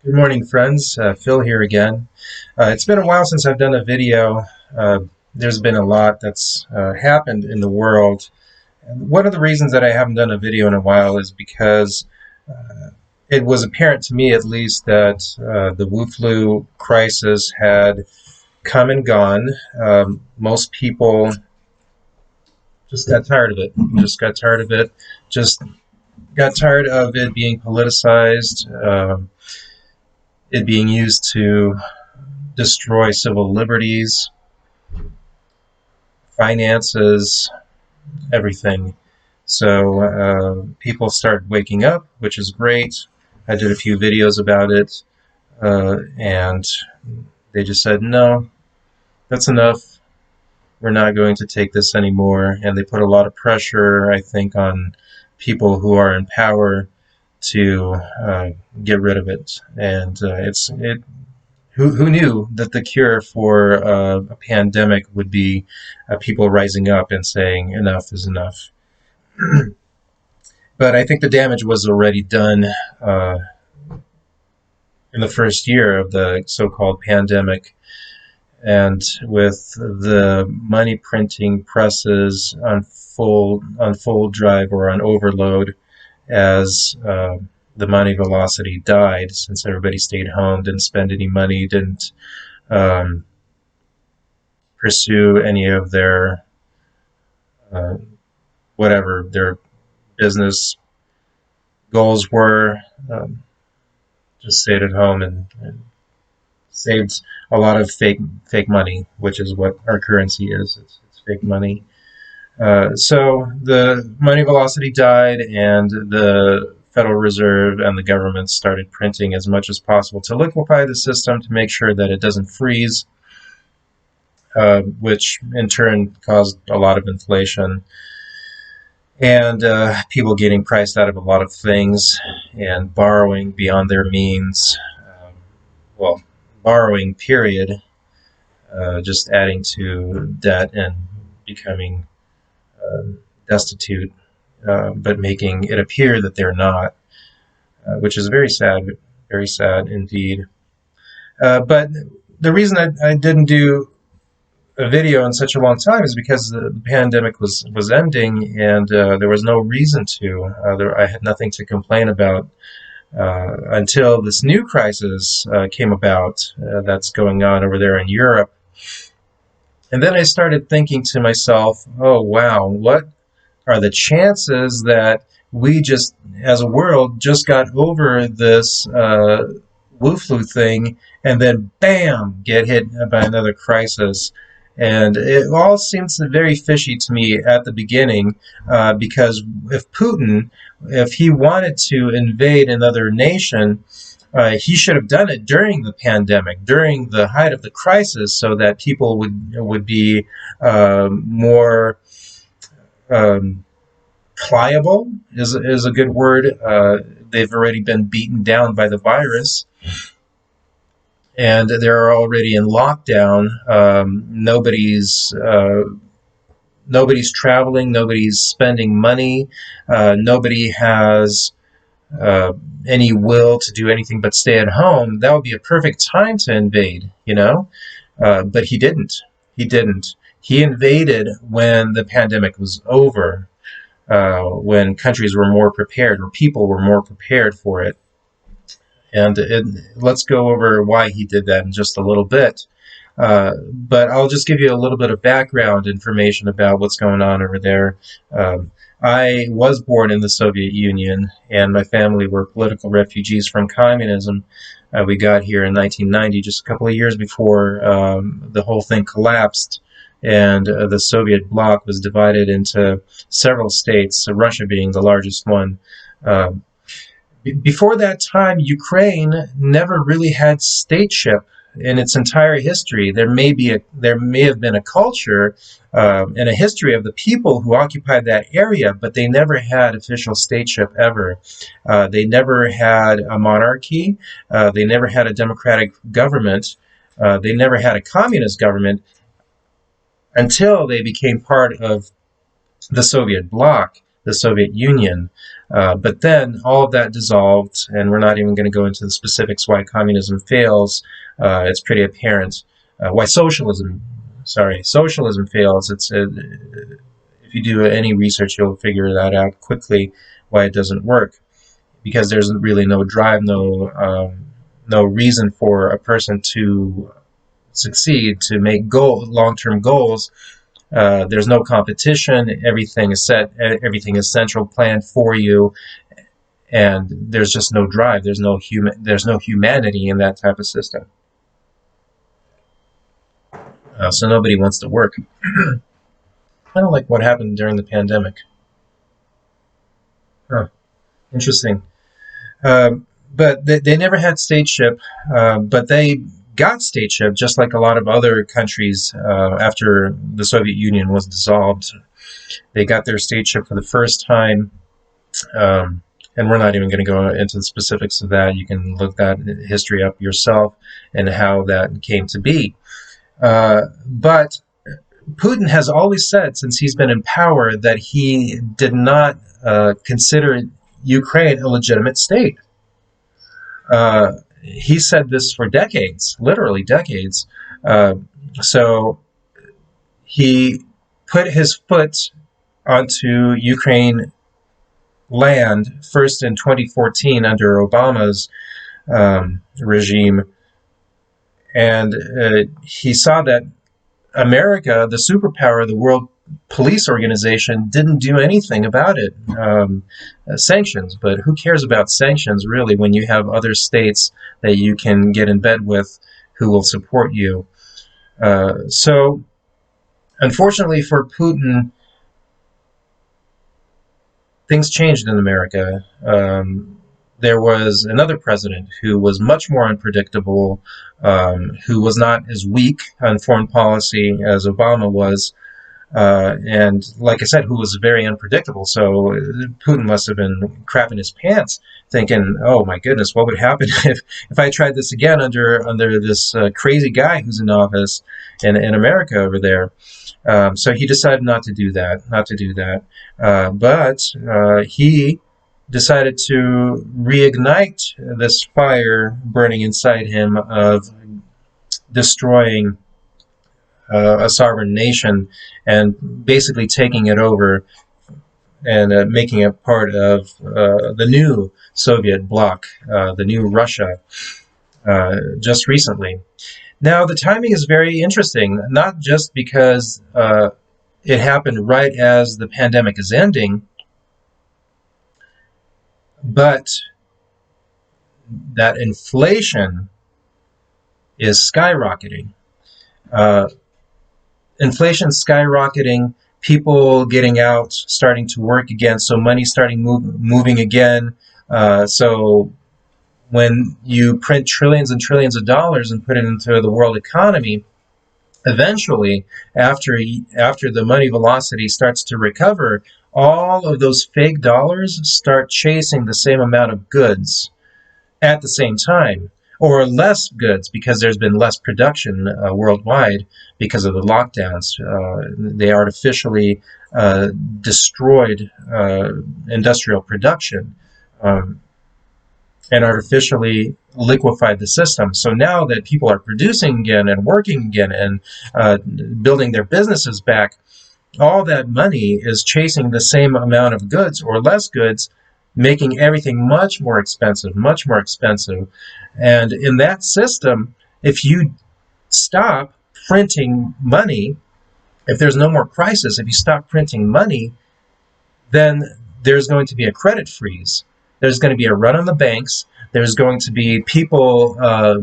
Good morning, friends. Phil here again. It's been a while since I've done a video. Uh, there's been a lot that's happened in the world. And one of the reasons that I haven't done a video in a while is because it was apparent to me, at least, that the Wu flu crisis had come and gone. Most people just got tired of it. Just got tired of it. Just got tired of it being politicized, it being used to destroy civil liberties, finances, everything. So people started waking up, which is great. I did a few videos about it, and they just said, no, that's enough. We're not going to take this anymore. And they put a lot of pressure, I think, on people who are in power to get rid of it. And who knew that the cure for a pandemic would be people rising up and saying enough is enough? But I think the damage was already done in the first year of the so-called pandemic. And with the money printing presses on full drive or on overload, as the money velocity died, since everybody stayed home, didn't spend any money, didn't um, pursue any of their uh, whatever their business goals were. Just stayed at home and saved a lot of fake money, which is what our currency is. It's fake money. So the money velocity died, and the Federal Reserve and the government started printing as much as possible to liquefy the system to make sure that it doesn't freeze, which in turn caused a lot of inflation and people getting priced out of a lot of things and borrowing beyond their means. Well, borrowing, period, just adding to debt and becoming destitute, but making it appear that they're not, which is very sad indeed. But the reason I didn't do a video in such a long time is because the pandemic was ending, and there was no reason to. I had nothing to complain about until this new crisis came about that's going on over there in Europe. And then I started thinking to myself, oh, wow, what are the chances that we just, as a world, just got over this Wu flu thing and then, bam, get hit by another crisis? And it all seems very fishy to me at the beginning, because if he wanted to invade another nation, he should have done it during the pandemic, during the height of the crisis, so that people would be more pliable. Is a good word. They've already been beaten down by the virus, and they're already in lockdown. Nobody's traveling. Nobody's spending money. Nobody has any will to do anything but stay at home. That would be a perfect time to invade, you know? But he didn't. He didn't. He invaded when the pandemic was over, when countries were more prepared, or people were more prepared for it. And let's go over why he did that in just a little bit. But I'll just give you a little bit of background information about what's going on over there. I was born in the Soviet Union, and my family were political refugees from communism. We got here in 1990, just a couple of years before the whole thing collapsed, and the Soviet bloc was divided into several states, Russia being the largest one. Before that time, Ukraine never really had stateship in its entire history. There may have been a culture and a history of the people who occupied that area, but they never had official stateship ever. They never had a monarchy. They never had a democratic government. They never had a communist government until they became part of the Soviet bloc. the Soviet Union. But then all of that dissolved, and we're not even going to go into the specifics why communism fails. It's pretty apparent why socialism fails. If you do any research, you'll figure that out quickly why it doesn't work, because there's really no drive, no reason for a person to succeed, to make long-term goals. There's no competition. Everything is set. Everything is central planned for you, and there's just no drive. There's no humanity in that type of system. So nobody wants to work. Kind of like what happened during the pandemic. Huh. Interesting. But they never had stateship, but they got stateship just like a lot of other countries after the Soviet Union was dissolved. They got their stateship for the first time, and we're not even going to go into the specifics of that. You can look that history up yourself and how that came to be. But Putin has always said, since he's been in power, that he did not consider Ukraine a legitimate state. He said this for decades, literally decades. So he put his foot onto Ukraine land first in 2014 under Obama's regime. And he saw that America, the superpower, the World Police Organization, didn't do anything about it. Sanctions, but who cares about sanctions, really, when you have other states that you can get in bed with who will support you? So, unfortunately for Putin, things changed in America. There was another president who was much more unpredictable, who was not as weak on foreign policy as Obama was, and like I said, who was very unpredictable. So Putin must have been crapping his pants, thinking, "Oh my goodness, what would happen if I tried this again under this crazy guy who's in office in America over there?" So he decided not to do that. But he decided to reignite this fire burning inside him of destroying a sovereign nation and basically taking it over and making it part of the new Soviet bloc, the new Russia, just recently. Now, the timing is very interesting, not just because it happened right as the pandemic is ending, but that inflation is skyrocketing. Inflation's skyrocketing, people getting out, starting to work again, so money starting moving again. So when you print trillions and trillions of dollars and put it into the world economy, eventually, after the money velocity starts to recover, all of those fake dollars start chasing the same amount of goods at the same time, or less goods, because there's been less production worldwide because of the lockdowns. They artificially destroyed industrial production and artificially liquefied the system. So now that people are producing again and working again and building their businesses back, all that money is chasing the same amount of goods or less goods, making everything much more expensive. And in that system, if you stop printing money, if there's no more crisis, if you stop printing money, then there's going to be a credit freeze. There's going to be a run on the banks. There's going to be people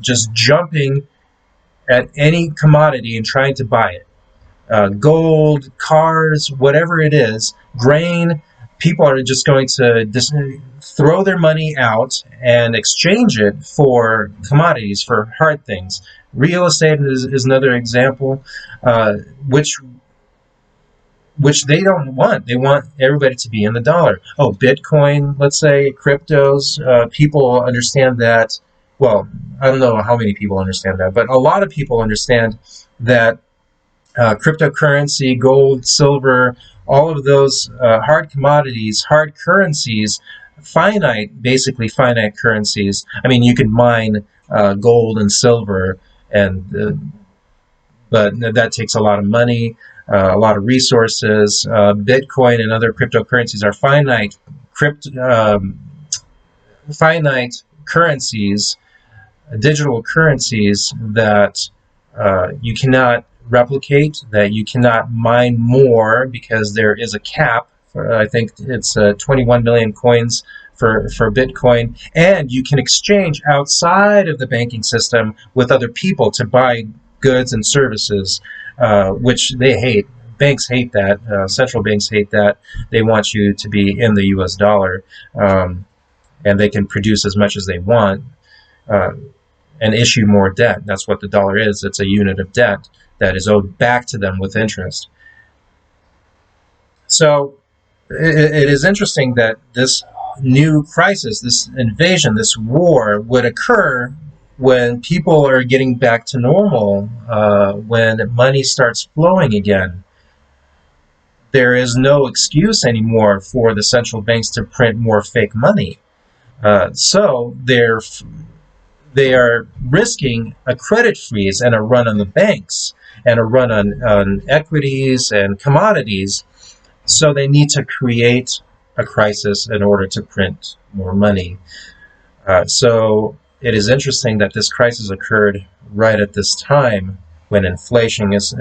just jumping at any commodity and trying to buy it. Gold, cars, whatever it is, grain. People are just going to throw their money out and exchange it for commodities, for hard things. Real estate is another example, which they don't want. They want everybody to be in the dollar. Oh, Bitcoin, let's say, cryptos. People understand that. Well, I don't know how many people understand that, but a lot of people understand that cryptocurrency, gold, silver, all of those hard commodities, hard currencies, basically finite currencies. I mean, you can mine gold and silver, but that takes a lot of money, a lot of resources. Bitcoin and other cryptocurrencies are finite currencies, digital currencies that you cannot replicate, that you cannot mine more because there is a cap. I think it's 21 million coins for Bitcoin, and you can exchange outside of the banking system with other people to buy goods and services, which they hate. Banks hate that. Central banks hate that. They want you to be in the U.S. dollar, and they can produce as much as they want. And issue more debt. That's what the dollar is. It's a unit of debt that is owed back to them with interest. So it is interesting that this new crisis, this invasion, this war would occur when people are getting back to normal, when money starts flowing again. There is no excuse anymore for the central banks to print more fake money. So they are risking a credit freeze and a run on the banks and a run on equities and commodities. So they need to create a crisis in order to print more money. So it is interesting that this crisis occurred right at this time when inflation is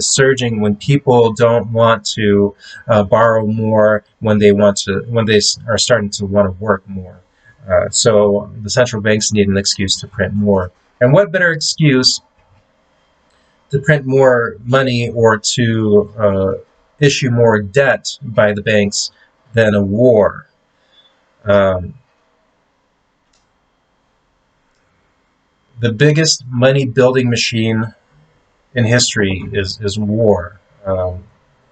surging, when people don't want to borrow more, when they are starting to want to work more. So the central banks need an excuse to print more. And what better excuse to print more money or to issue more debt by the banks than a war? The biggest money building machine in history is war.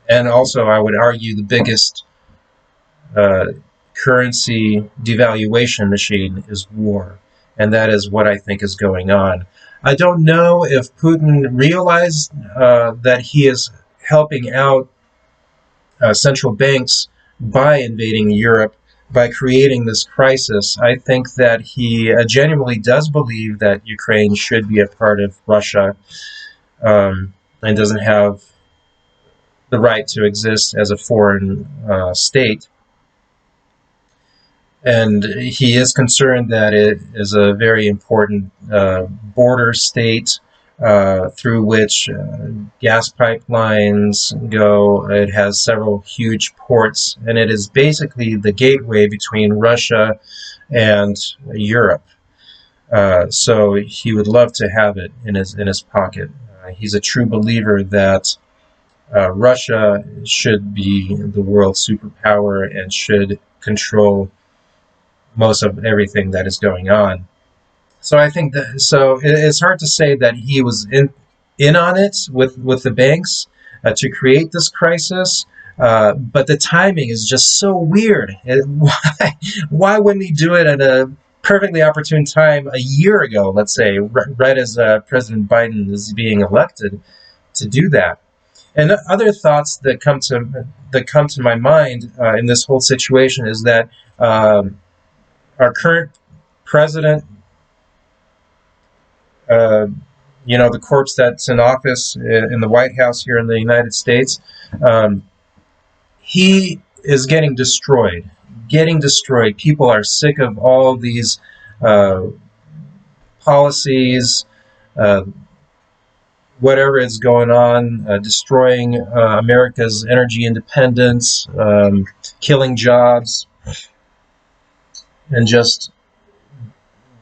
And also, I would argue, the biggest currency devaluation machine is war. And that is what I think is going on. I don't know if Putin realized that he is helping out central banks by invading Europe, by creating this crisis. I think that he genuinely does believe that Ukraine should be a part of Russia, and doesn't have the right to exist as a foreign state. And he is concerned that it is a very important border state through which gas pipelines go. It has several huge ports, and it is basically the gateway between Russia and Europe. So he would love to have it in his pocket. He's a true believer that Russia should be the world superpower and should control most of everything that is going on. So I think that it's hard to say that he was in on it with the banks to create this crisis. But the timing is just so weird. Why wouldn't he do it at a perfectly opportune time a year ago, let's say, right as President Biden is being elected, to do that? And other thoughts that come to my mind in this whole situation is that our current president, the corpse that's in office in the White House here in the United States, he is getting destroyed. People are sick of all these policies, whatever is going on, destroying America's energy independence, killing jobs, and just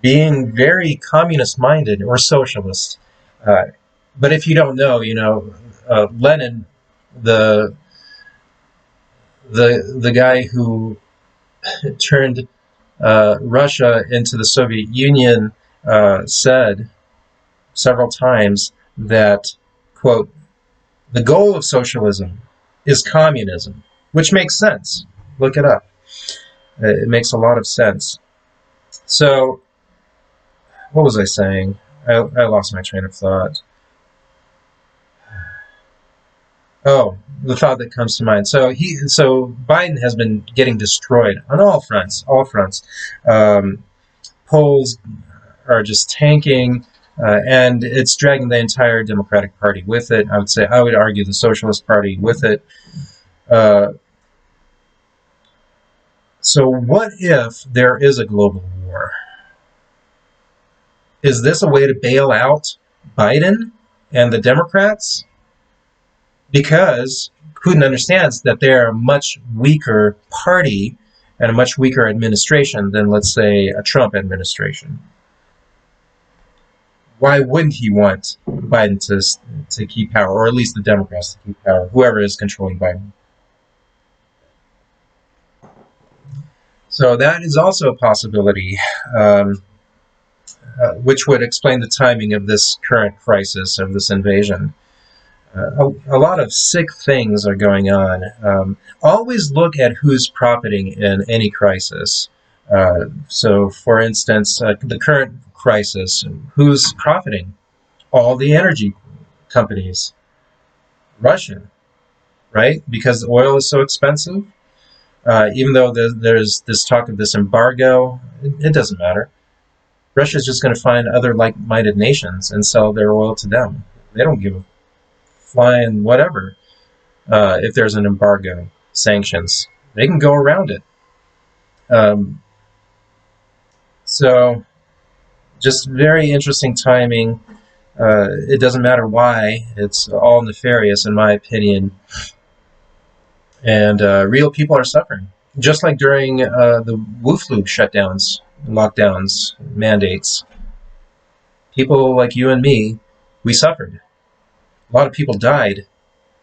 being very communist-minded or socialist. But if you don't know, Lenin, the guy who turned Russia into the Soviet Union, said several times that, quote, "the goal of socialism is communism," which makes sense. Look it up. It makes a lot of sense. So, what was I saying? I lost my train of thought. Oh, the thought that comes to mind. So Biden has been getting destroyed on all fronts, all fronts. Um, Polls are just tanking, and it's dragging the entire Democratic Party with it. I would argue the Socialist Party with it. Uh, so what if there is a global war? Is this a way to bail out Biden and the Democrats? Because Putin understands that they're a much weaker party and a much weaker administration than, let's say, a Trump administration. Why wouldn't he want Biden to keep power, or at least the Democrats to keep power, whoever is controlling Biden? So that is also a possibility, which would explain the timing of this current crisis, of this invasion. A lot of sick things are going on. Always look at who's profiting in any crisis. So, for instance, the current crisis, who's profiting? All the energy companies. Russia, right? Because oil is so expensive. Even though there's this talk of this embargo, it doesn't matter. Russia's just going to find other like-minded nations and sell their oil to them. They don't give a flying whatever if there's an embargo, sanctions. They can go around it. Um, so just very interesting timing. It doesn't matter why. It's all nefarious, in my opinion. And real people are suffering. Just like during the Wu flu shutdowns, lockdowns, mandates. People like you and me, we suffered. A lot of people died.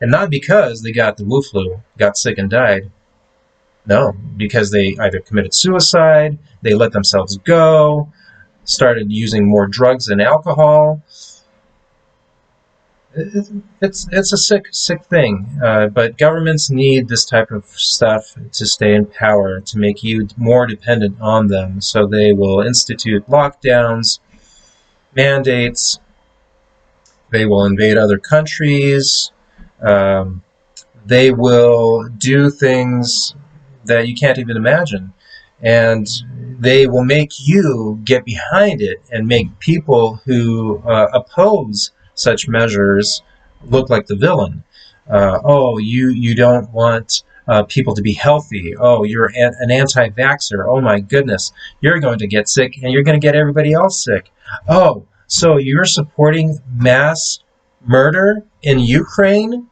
And not because they got the Wu flu, got sick and died. No, because they either committed suicide, they let themselves go, started using more drugs and alcohol. It's a sick thing, but governments need this type of stuff to stay in power, to make you more dependent on them. So they will institute lockdowns, mandates. They will invade other countries. They will do things that you can't even imagine, and they will make you get behind it and make people who oppose such measures look like the villain. You don't want people to be healthy. Oh, you're an anti-vaxxer. Oh my goodness, you're going to get sick and you're going to get everybody else sick. Oh, so you're supporting mass murder in Ukraine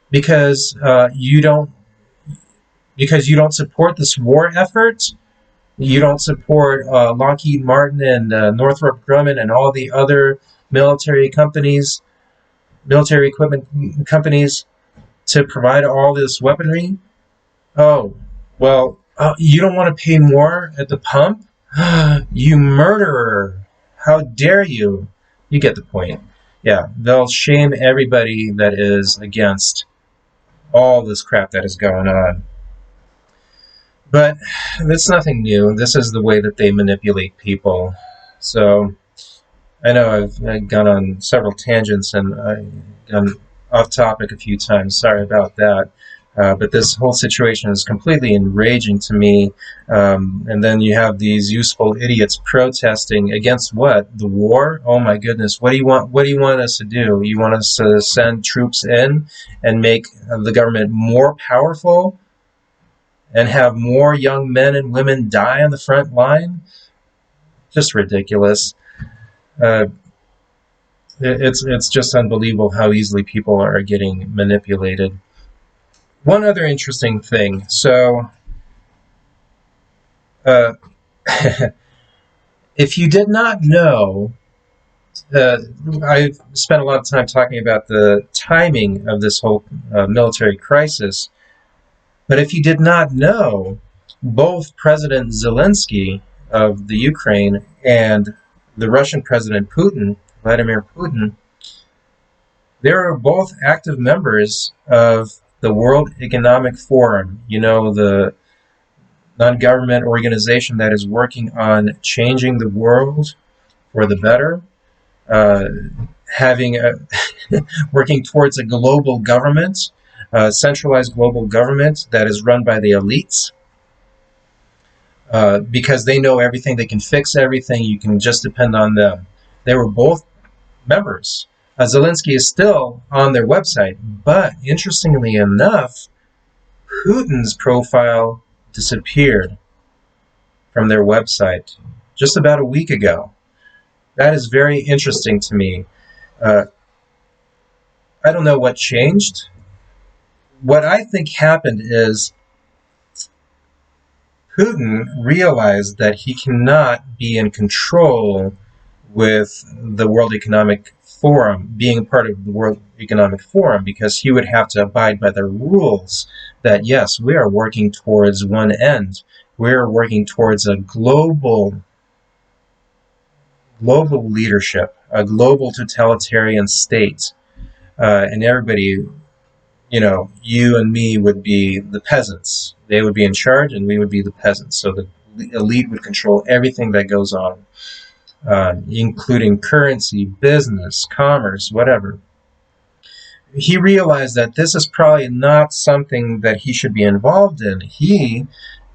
because you don't support this war effort. You don't support Lockheed Martin and Northrop Grumman and all the other military equipment companies to provide all this weaponry. Oh, well, you don't want to pay more at the pump? You murderer. How dare you? You get the point. Yeah, they'll shame everybody that is against all this crap that is going on. But it's nothing new. This is the way that they manipulate people. So I know I've gone on several tangents and I've gone off topic a few times. Sorry about that. But this whole situation is completely enraging to me. And then you have these useful idiots protesting against what? The war? Oh my goodness! What do you want? What do you want us to do? You want us to send troops in and make the government more powerful and have more young men and women die on the front line? Just ridiculous. It's just unbelievable how easily people are getting manipulated. One other interesting thing. So, if you did not know, I've spent a lot of time talking about the timing of this whole military crisis. But if you did not know, both President Zelensky of the Ukraine and the Russian President Putin, Vladimir Putin, they are both active members of the World Economic Forum, the non-government organization that is working on changing the world for the better, having a working towards a global government, a centralized global government that is run by the elites, because they know everything, they can fix everything, you can just depend on them. They were both members. Zelensky is still on their website, but interestingly enough, Putin's profile disappeared from their website just about a week ago. That is very interesting to me. I don't know what changed. What I think happened is Putin realized that he cannot be in control with the World Economic Forum, being part of the World Economic Forum, because he would have to abide by the rules that, yes, we are working towards one end. We're working towards a global leadership, a global totalitarian state. And everybody, you and me would be the peasants. They would be in charge and we would be the peasants. So the elite would control everything that goes on, including currency, business, commerce, whatever. He realized that this is probably not something that he should be involved in. He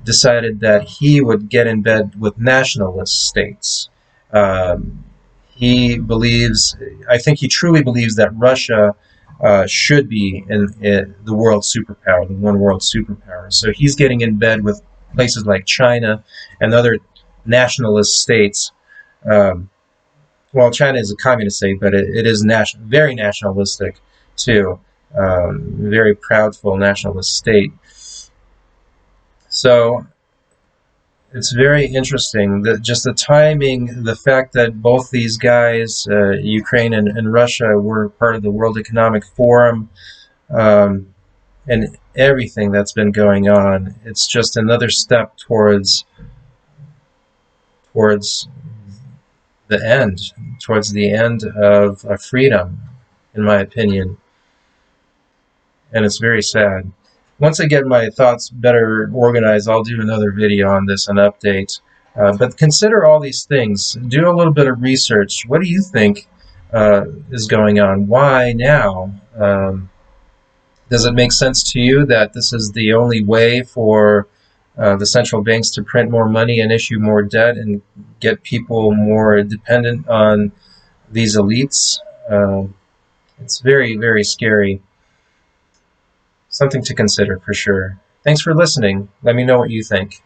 decided that he would get in bed with nationalist states. He believes, I think he truly believes that Russia should be in the world superpower, the one world superpower. So he's getting in bed with places like China and other nationalist states. Well, China is a communist state, but it is very nationalistic too. Very proudful nationalist state. So it's very interesting that just the timing, the fact that both these guys, Ukraine and Russia, were part of the World Economic Forum, and everything that's been going on, it's just another step towards the end of freedom, in my opinion. And it's very sad. Once I get my thoughts better organized, I'll do another video on this, an update. But consider all these things. Do a little bit of research. What do you think is going on? Why now? Does it make sense to you that this is the only way for the central banks to print more money and issue more debt and get people more dependent on these elites? It's very, very scary. Something to consider for sure. Thanks for listening. Let me know what you think.